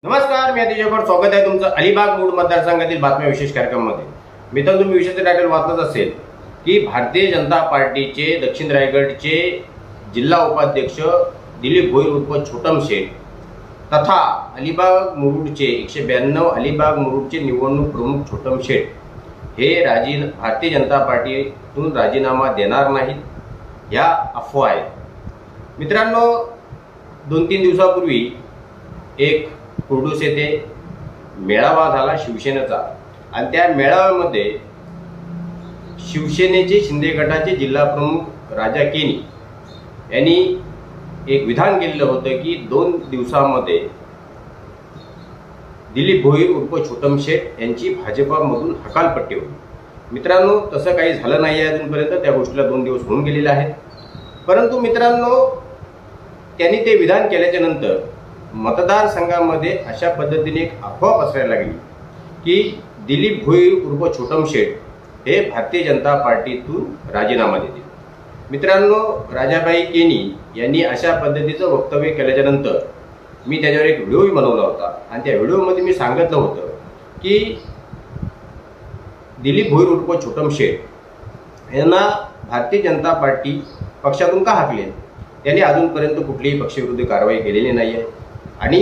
नमस्कार, मी अतिशय स्वागत आहे तुमचं अलिबाग मूळ मतदारसंघातील बातम्या विशेष कार्यक्रमामध्ये। मित्रांनो, तुम्ही विशेष टायटल वाचत असेल की भारतीय जनता पार्टीचे दक्षिण रायगडचे जिल्हा उपाध्यक्ष दिलीप भोईर उर्फ छोटम शेठ तथा अलिबाग मुरुडचे 192 अलिबाग मुरुडचे निवडणूक प्रमुख छोटम शेठ हे भारतीय जनता पार्टीतून राजीनामा देणार नाहीत, ह्या अफवा आहेत। मित्रांनो, 2-3 दिवसापूर्वी एक कुर्डूस येथे मेळावा झाला शिवसेनेचा आणि त्या मेळाव्यामध्ये शिवसेनेचे शिंदे गटाचे जिल्हा प्रमुख राजा केनी यांनी एक विधान केलेलं होतं की 2 दिवसांमध्ये दिलीप भोईर उर्फ छोटम शेठ यांची भाजपामधून हकालपट्टी होईल। मित्रांनो, तसं काही झालं नाही आहे अजूनपर्यंत, त्या गोष्टीला 2 दिवस होऊन गेलेले आहेत। परंतु मित्रांनो, त्यांनी ते विधान केल्याच्या नंतर मतदारसंघामध्ये अशा पद्धतीने एक अफवा पसरायला लागली की दिलीप भोईर उर्फ छोटम शेठ हे भारतीय जनता पार्टीतून राजीनामा देतील। मित्रांनो, राजाबाई केनी यांनी अशा पद्धतीचं वक्तव्य केल्याच्या नंतर मी त्याच्यावर एक व्हिडिओही बनवला होता आणि त्या व्हिडिओमध्ये मी सांगितलं होतं की दिलीप भोईर उर्फ छोटम शेठ यांना भारतीय जनता पार्टी पक्षातून का हाकले, त्यांनी अजूनपर्यंत कुठलीही पक्षविरोधी कारवाई केलेली नाही आहे आणि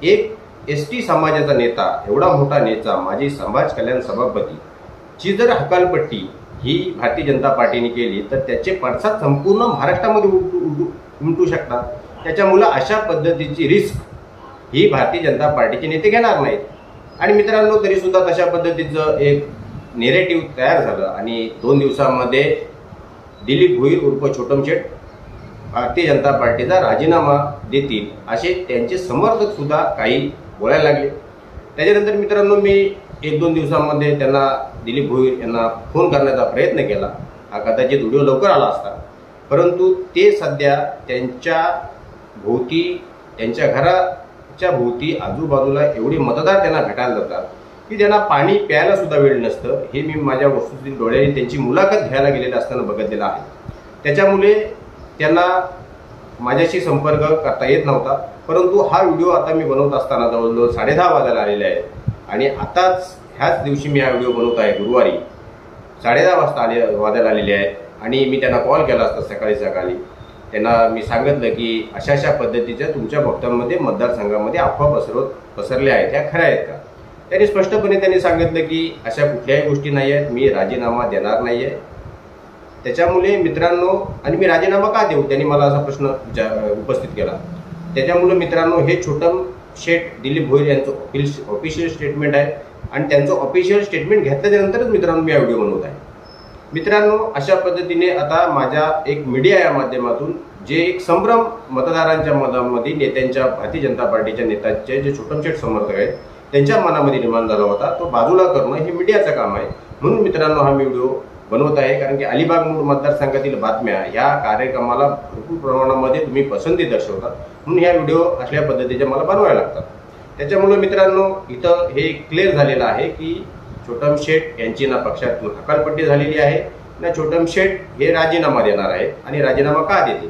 एक एसटी समाजाचा नेता, एवढा मोठा नेता, माजी समाज कल्याण सभापती ची जर हकालपट्टी ही भारतीय जनता पार्टीने केली तर त्याचे पडसाद संपूर्ण महाराष्ट्रामध्ये उमटू शकतात। त्याच्यामुळे अशा पद्धतीची रिस्क ही भारतीय जनता पार्टीचे नेते घेणार नाहीत। आणि मित्रांनो, तरी सुद्धा तशा पद्धतीचं एक नेरेटिव्ह तयार झालं आणि 2 दिवसांमध्ये दिलीप भोईर उर्फ छोटम शेठ भारतीय जनता पार्टीचा राजीनामा देतील असे त्यांचे समर्थक सुद्धा काही बोलायला लागले। त्याच्यानंतर मित्रांनो, मी 1-2 दिवसांमध्ये त्यांना दिलीप भोईर यांना फोन करण्याचा प्रयत्न केला। हा कदाचित व्हिडिओ लवकर आला असता, परंतु ते सध्या त्यांच्या भोवती, त्यांच्या घराच्या भोवती आजूबाजूला एवढे मतदार त्यांना भेटायला जातात की त्यांना पाणी प्यायला सुद्धा वेळ नसतं। हे मी माझ्या वस्तुस्थिती डोळ्याने त्यांची मुलाखत घ्यायला गेलेलं असताना बघितलेलं आहे। त्याच्यामुळे त्यांना माझ्याशी संपर्क करता येत नव्हता। परंतु हा व्हिडिओ आता मी बनवत असताना जवळजवळ 10:30 वाजायला आलेले आहेत आणि आताच ह्याच दिवशी मी हा व्हिडिओ बनवत आहे, गुरुवारी 10:30 वाजायला आलेले आहेत आणि मी त्यांना कॉल केला असता सकाळी त्यांना मी सांगितलं की अशा पद्धतीच्या तुमच्या भक्तांमध्ये मतदारसंघामध्ये अफवा पसरल्या आहेत, त्या खऱ्या आहेत का? त्यांनी स्पष्टपणे सांगितलं की अशा कुठल्याही गोष्टी नाही आहेत, मी राजीनामा देणार नाही आहे। त्याच्यामुळे मित्रांनो, आणि मी राजीनामा का देऊ, त्यांनी मला असा प्रश्न उपस्थित केला। त्याच्यामुळे मित्रांनो, हे छोटम शेठ दिलीप भोईर यांचं ऑफिशियल स्टेटमेंट आहे आणि त्यांचं ऑफिशियल स्टेटमेंट घेतल्यानंतरच मित्रांनो मी हा व्हिडिओ बनवत आहे। मित्रांनो, अशा पद्धतीने आता माझ्या एक मीडिया या माध्यमातून जे एक संभ्रम मतदारांच्या मनामध्ये, नेत्यांच्या, भारतीय जनता पार्टीच्या नेत्यांचे जे छोटम शेठ समर्थक आहेत त्यांच्या मनामध्ये निर्माण झाला होता, तो बाजूला करणं हे मीडियाचं काम आहे। म्हणून मित्रांनो, हा मी व्हिडिओ बनवत आहे, कारण की अलिबाग मूळ मतदारसंघातील बातम्या या कार्यक्रमाला भरपूर प्रमाणामध्ये तुम्ही पसंती दर्शवतात, म्हणून ह्या व्हिडिओ अशा पद्धतीचे मला बनवायला लागतात। त्याच्यामुळे मित्रांनो, इथं हे क्लिअर झालेलं आहे की छोटम शेठ यांची ना पक्षातून हकालपट्टी झालेली आहे ना छोटम शेठ हे राजीनामा देणार आहेत। आणि राजीनामा का देतील,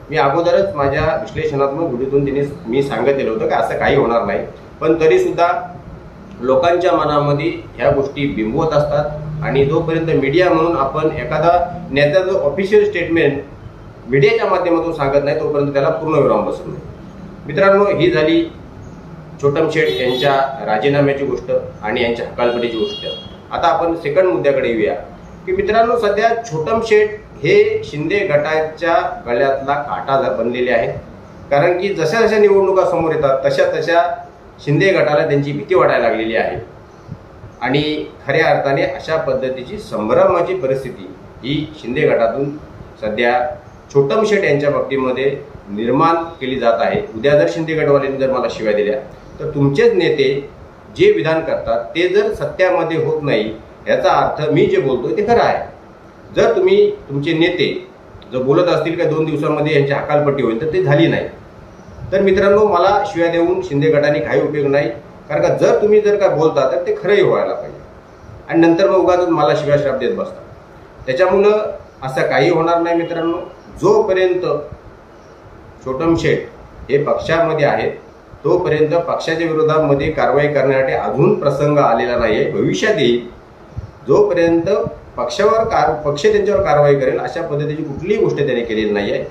मी अगोदरच माझ्या विश्लेषणात्मक व्हिडिओतून मी सांगितलेलं होतं की असं काही होणार नाही। पण तरी सुद्धा लोकांच्या मनामध्ये ह्या गोष्टी बिंबवत असतात आणि जोपर्यंत मीडिया म्हणून आपण एखादा नेत्याचं ऑफिशियल स्टेटमेंट मीडियाच्या माध्यमातून सांगत नाही तोपर्यंत त्याला पूर्णविराम बसत नाही। मित्रांनो, ही झाली छोटम शेठ यांच्या राजीनाम्याची गोष्ट आणि यांच्या हकालपट्टीची गोष्ट। आता आपण सेकंड मुद्द्याकडे येऊया की मित्रांनो, सध्या छोटम शेठ हे शिंदे गटाच्या गळ्यातला काटा बनलेले आहेत, कारण की जशा निवडणुका समोर येतात तशा शिंदे गटाला त्यांची भीती वाटायला लागलेली आहे आणि खऱ्या अर्थाने अशा पद्धतीची संभ्रमाची परिस्थिती ही शिंदे गटातून सध्या छोटम शेठ यांच्या बाबतीमध्ये निर्माण केली जात आहे। उद्या जर शिंदे गटवाल्यांनी जर मला शिव्या दिल्या तर तुमचेच नेते जे विधान करतात ते जर सत्यामध्ये होत नाही, याचा अर्थ मी जे बोलतोय ते खरं आहे। जर तुम्ही तुमचे नेते जर बोलत असतील का 2 दिवसांमध्ये यांची हकालपट्टी होईल तर ते झाली नाही, तर मित्रांनो, मला शिव्या देऊन शिंदे गटाने काही उपयोग नाही। कारण का जर तुम्ही काय बोलता तर ते खरंही व्हायला पाहिजे आणि नंतर मग उगाच मला शिव्याश्राप देत बसता। त्याच्यामुळं असं काही होणार नाही मित्रांनो। जोपर्यंत छोटम शेठ हे पक्षामध्ये आहेत तोपर्यंत पक्षाच्या विरोधामध्ये कारवाई करण्यासाठी अजून प्रसंग आलेला नाही आहे, भविष्यात येईल. जोपर्यंत पक्ष त्यांच्यावर कारवाई करेल अशा पद्धतीची कुठलीही गोष्ट त्यांनी केलेली नाही आहे.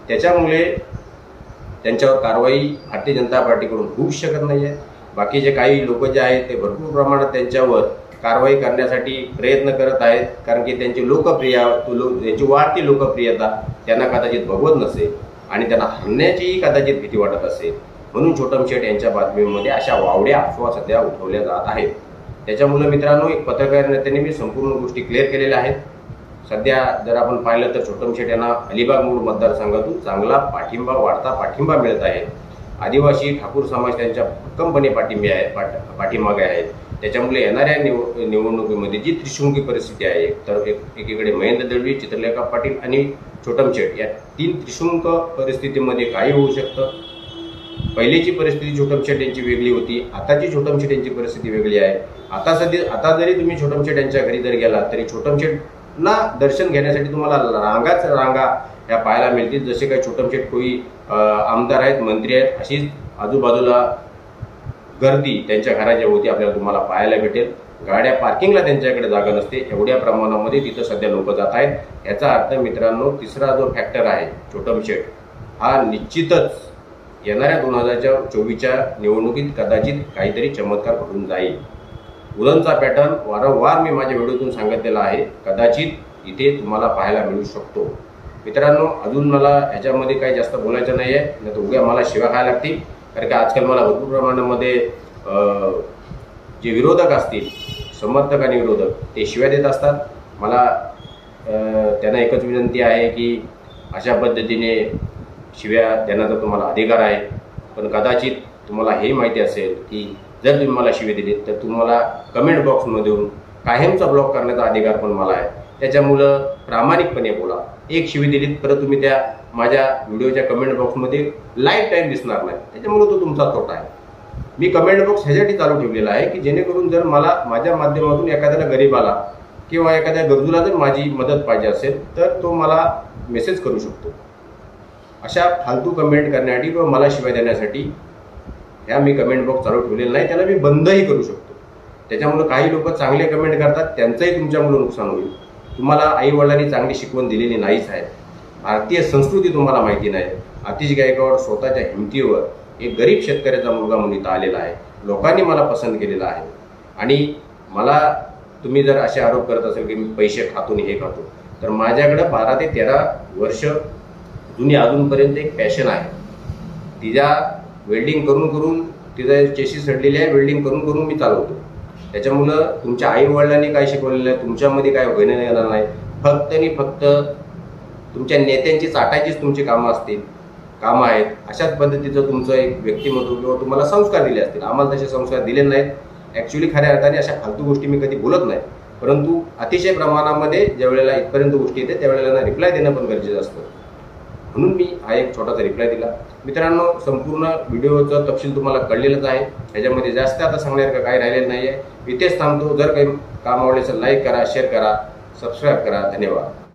त्याच्यामुळे त्यांच्यावर कारवाई भारतीय जनता पार्टीकडून होऊ शकत नाही आहे. बाकीचे काही लोक जे आहेत ते भरपूर प्रमाणात त्यांच्यावर कारवाई करण्यासाठी प्रयत्न करत आहेत, कारण की त्यांची त्यांची वाढती लोकप्रियता त्यांना कदाचित बघवत नसेल आणि त्यांना हरण्याचीही कदाचित भीती वाटत असेल. म्हणून छोटम शेठ यांच्या बातमीमध्ये अशा वावड्या अफवा सध्या उठवल्या जात आहेत. त्याच्यामुळे मित्रांनो, एक पत्रकार नेत्याने मी संपूर्ण गोष्टी क्लिअर केलेल्या आहेत. सध्या जर आपण पाहिलं तर छोटम शेठ यांना अलिबाग मूळ मतदारसंघातून चांगला वाढता पाठिंबा मिळत आहे. आदिवासी ठाकूर समाज त्यांच्या भक्कमपणे पाठीमागे आहेत. त्याच्यामुळे येणाऱ्या निवडणुकीमध्ये जी त्रिशृंगी परिस्थिती आहे, तर एकीकडे महेंद्र दळवी, चित्रलेखा पाटील आणि छोटम शेठ या 3 त्रिशृंग परिस्थितीमध्ये काही होऊ शकतं. पहिलीची परिस्थिती छोटम शेठ यांची वेगळी होती, आताची छोटम शेठ यांची परिस्थिती वेगळी आहे. आता जरी तुम्ही छोटम शेठ यांच्या घरी जर गेला तरी छोटम शेठना दर्शन घेण्यासाठी तुम्हाला रांगा ह्या पाहायला मिळतील. जसे काही छोटम शेठ कोई आमदार आहेत, मंत्री आहेत, अशीच आजूबाजूला गर्दी त्यांच्या घराच्या होती आपल्याला तुम्हाला पाहायला भेटेल. गाड्या पार्किंगला त्यांच्याकडे जागा नसते, एवढ्या प्रमाणामध्ये तिथं सध्या लोक जात आहेत. याचा अर्थ मित्रांनो, तिसरा जो फॅक्टर आहे छोटम शेठ, हा निश्चितच येणाऱ्या 2024च्या निवडणुकीत कदाचित काहीतरी चमत्कार घडून जाईल. उदनचा पॅटर्न वारंवार मी माझ्या व्हिडिओतून सांगितलेला आहे, कदाचित इथे तुम्हाला पाहायला मिळू शकतो. मित्रांनो, अजून मला ह्याच्यामध्ये काही जास्त बोलायचं नाही आहे, नाही तर उद्या मला शिव्या खायला लागतील. कारण की आजकाल मला भरपूर प्रमाणामध्ये जे विरोधक असतील, समर्थक आणि विरोधक, ते शिव्या देत असतात. मला त्यांना एकच विनंती आहे की अशा पद्धतीने शिव्या देण्याचा तुम्हाला अधिकार आहे, पण कदाचित तुम्हाला हे माहिती असेल की जर तुम्ही मला शिव्या दिली तर तुम्हाला कमेंट बॉक्समधून कायमचा ब्लॉक करण्याचा अधिकार पण मला आहे. त्याच्यामुळं प्रामाणिकपणे बोला. एक शिवी दिलीत परत तुम्ही त्या माझ्या व्हिडिओच्या कमेंट बॉक्समध्ये लाईफ टाईम दिसणार नाही, त्याच्यामुळे तो तुमचा तोटा आहे. मी कमेंट बॉक्स ह्यासाठी चालू ठेवलेला आहे की जेणेकरून जर मला माझ्या माध्यमातून एखाद्याला गरीबाला किंवा एखाद्या गरजूला जर माझी मदत पाहिजे असेल तर तो मला मेसेज करू शकतो. अशा फालतू कमेंट करण्यासाठी किंवा मला शिवाय देण्यासाठी ह्या मी कमेंट बॉक्स चालू ठेवलेला नाही, त्याला मी बंदही करू शकतो. त्याच्यामुळे काही लोक चांगले कमेंट करतात, त्यांचंही तुमच्यामुळे नुकसान होईल. तुम्हाला आईवडिलांनी चांगली शिकवण दिलेली नाहीच आहे. भारतीय संस्कृती तुम्हाला माहिती नाही. आतिश गायकवाड स्वतःच्या हिमतीवर एक गरीब शेतकऱ्याचा मुलगा मुलीत आलेला आहे. लोकांनी मला पसंत केलेला आहे. आणि मला तुम्ही जर असे आरोप करत असेल की मी पैसे खातो आणि हे खातो, तर माझ्याकडे 12 ते 13 वर्ष जुनी अजूनपर्यंत एक पॅशन आहे. तिच्या वेल्डिंग करून तिचा चेसी सडलेली आहे, वेल्डिंग करून मी चालवतो. त्याच्यामुळं तुमच्या आई वडिलांनी काय शिकवलेलं आहे, तुमच्यामध्ये काय होणं येणार नाही. फक्त आणि फक्त तुमच्या नेत्यांची चाटायचीच तुमची कामं आहेत. अशाच पद्धतीचं तुमचं एक व्यक्तिमत्व किंवा तुम्हाला संस्कार दिले असतील. आम्हाला तसे संस्कार दिले नाहीत. ॲक्च्युली खऱ्या अर्थाने अशा फालतू गोष्टी मी कधी बोलत नाही, परंतु अतिशय प्रमाणामध्ये ज्या वेळेला इथपर्यंत गोष्टी येते त्यावेळेला रिप्लाय देणं पण गरजेचं असतं. म्हणून मी हा एक छोटासा रिप्लाय दिला. मित्रांनो, संपूर्ण व्हिडिओचा तपशील तुम्हाला कळलेलंच आहे. ह्याच्यामध्ये जास्त आता सांगण्यासारखं काही राहिलेलं नाही आहे. इथेच थांबतो. जर काही काम आवडले तर लाईक करा, शेअर करा, सबस्क्राईब करा. धन्यवाद.